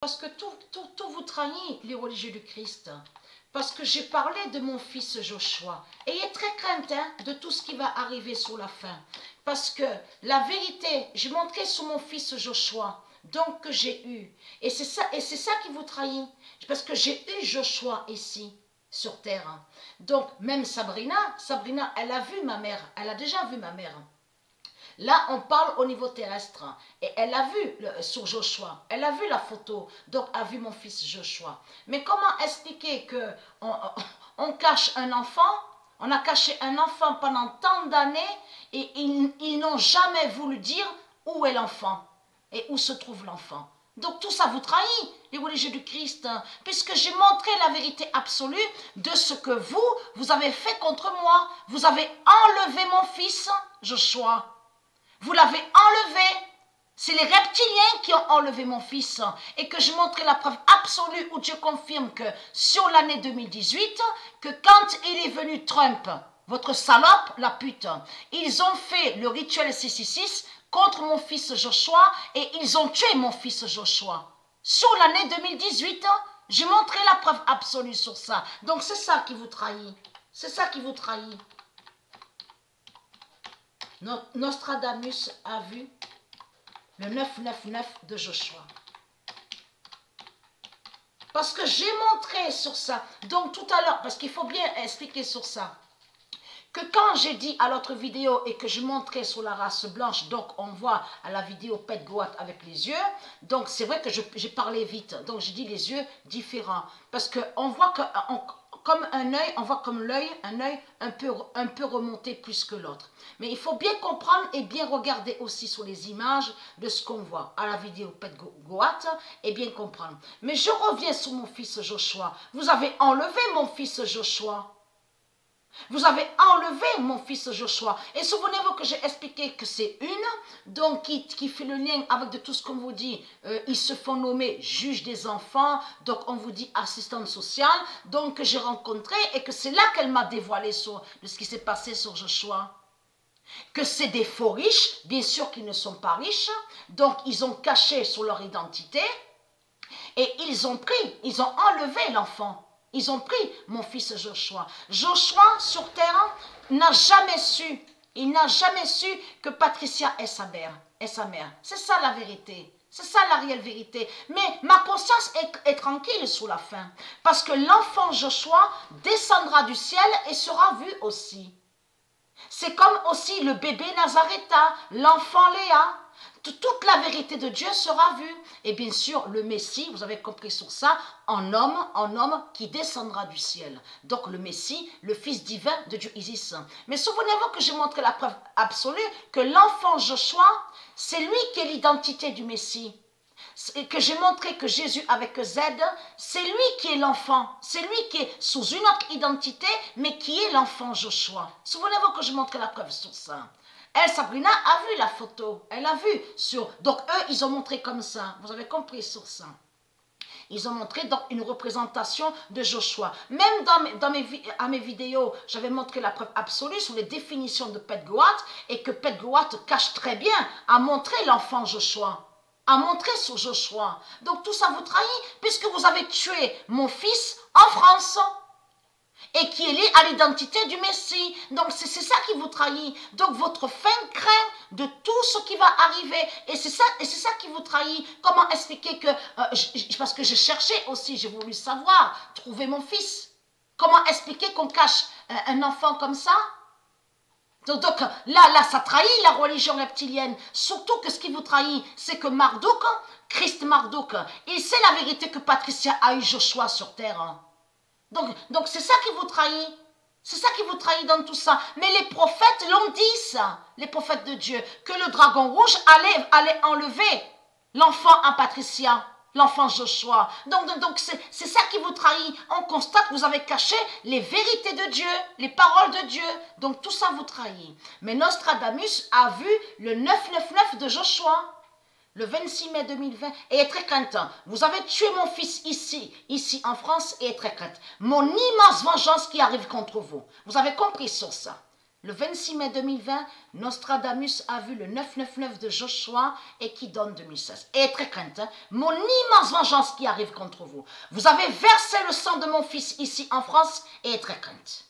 Parce que tout vous trahit, les religieux du Christ. Parce que j'ai parlé de mon fils Joshua. Ayez très crainte de tout ce qui va arriver sur la fin. Parce que la vérité, je montrais sur mon fils Joshua, donc que j'ai eu. Et c'est ça qui vous trahit. Parce que j'ai eu Joshua ici, sur terre. Donc, même Sabrina, elle a vu ma mère. Elle a déjà vu ma mère. Là, on parle au niveau terrestre. Et elle a vu sur Joshua. Elle a vu la photo. Donc, a vu mon fils Joshua. Mais comment expliquer que on cache un enfant? On a caché un enfant pendant tant d'années et ils n'ont jamais voulu dire où est l'enfant et où se trouve l'enfant. Donc tout ça vous trahit, les religieux du Christ, puisque j'ai montré la vérité absolue de ce que vous avez fait contre moi. Vous avez enlevé mon fils Joshua. Vous l'avez enlevé. C'est les reptiliens qui ont enlevé mon fils. Et que je montrais la preuve absolue où Dieu confirme que sur l'année 2018, que quand il est venu Trump, votre salope, la pute, ils ont fait le rituel 666 contre mon fils Joshua et ils ont tué mon fils Joshua. Sur l'année 2018, j'ai montré la preuve absolue sur ça. Donc c'est ça qui vous trahit. C'est ça qui vous trahit. Nostradamus a vu le 999 de Joshua. Parce que j'ai montré sur ça. Donc tout à l'heure, parce qu'il faut bien expliquer sur ça, que quand j'ai dit à l'autre vidéo et que je montrais sur la race blanche, donc on voit à la vidéo Pet Goat avec les yeux, donc c'est vrai que j'ai parlé vite, donc j'ai dit les yeux différents. Parce qu'on voit que... comme un œil, on voit comme l'œil, un œil un peu remonté plus que l'autre. Mais il faut bien comprendre et bien regarder aussi sur les images de ce qu'on voit à la vidéo Pet Goat et bien comprendre. Mais je reviens sur mon fils Joshua. Vous avez enlevé mon fils Joshua. Vous avez enlevé mon fils Joshua. Et souvenez-vous que j'ai expliqué que c'est une, donc qui fait le lien avec de tout ce qu'on vous dit. Ils se font nommer juge des enfants, donc on vous dit assistante sociale, donc que j'ai rencontré et que c'est là qu'elle m'a dévoilé de ce qui s'est passé sur Joshua. Que c'est des faux riches, bien sûr qu'ils ne sont pas riches, donc ils ont caché sur leur identité et ils ont enlevé l'enfant. Ils ont pris mon fils Joshua. Joshua, sur terre, n'a jamais su, il n'a jamais su que Patricia est sa mère. C'est ça la vérité. C'est ça la réelle vérité. Mais ma conscience est tranquille sous la fin. Parce que l'enfant Joshua descendra du ciel et sera vu aussi. C'est comme aussi le bébé Nazareta, l'enfant Léa. Toute la vérité de Dieu sera vue. Et bien sûr, le Messie, vous avez compris sur ça, en homme qui descendra du ciel. Donc le Messie, le Fils divin de Dieu Isis. Mais souvenez-vous que j'ai montré la preuve absolue que l'enfant Joshua, c'est lui qui est l'identité du Messie. Et que j'ai montré que Jésus avec Z, c'est lui qui est l'enfant. C'est lui qui est sous une autre identité, mais qui est l'enfant Joshua. Souvenez-vous que je montrais la preuve sur ça. Elle, Sabrina, a vu la photo. Elle a vu sur... Donc, eux, ils ont montré comme ça. Vous avez compris sur ça. Ils ont montré donc une représentation de Joshua. Même à mes vidéos, j'avais montré la preuve absolue sur les définitions de Pet Goat et que Pet Goat cache très bien à montrer l'enfant Joshua. À montrer sur Joshua. Donc, tout ça vous trahit puisque vous avez tué mon fils en France. Et qui est lié à l'identité du Messie. Donc c'est ça qui vous trahit. Donc votre fin craint de tout ce qui va arriver. Et c'est ça qui vous trahit. Comment expliquer que... parce que j'ai cherché aussi, j'ai voulu savoir, trouver mon fils. Comment expliquer qu'on cache un enfant comme ça? Donc là, ça trahit la religion reptilienne. Surtout que ce qui vous trahit, c'est que Marduk, Christ Marduk, il sait la vérité que Patricia a eu Joshua sur terre. Donc c'est ça qui vous trahit. C'est ça qui vous trahit dans tout ça. Mais les prophètes l'ont dit ça, les prophètes de Dieu, que le dragon rouge allait enlever l'enfant à Patricia, l'enfant Joshua. Donc c'est ça qui vous trahit. On constate que vous avez caché les vérités de Dieu, les paroles de Dieu. Donc tout ça vous trahit. Mais Nostradamus a vu le 999 de Joshua. Le 26 mai 2020, et est très craintant. Vous avez tué mon fils ici en France, et est très crainte. Mon immense vengeance qui arrive contre vous. Vous avez compris sur ça. Le 26 mai 2020, Nostradamus a vu le 999 de Joshua et qui donne 2016. Et très crainte, hein? Mon immense vengeance qui arrive contre vous. Vous avez versé le sang de mon fils ici en France et très crainte.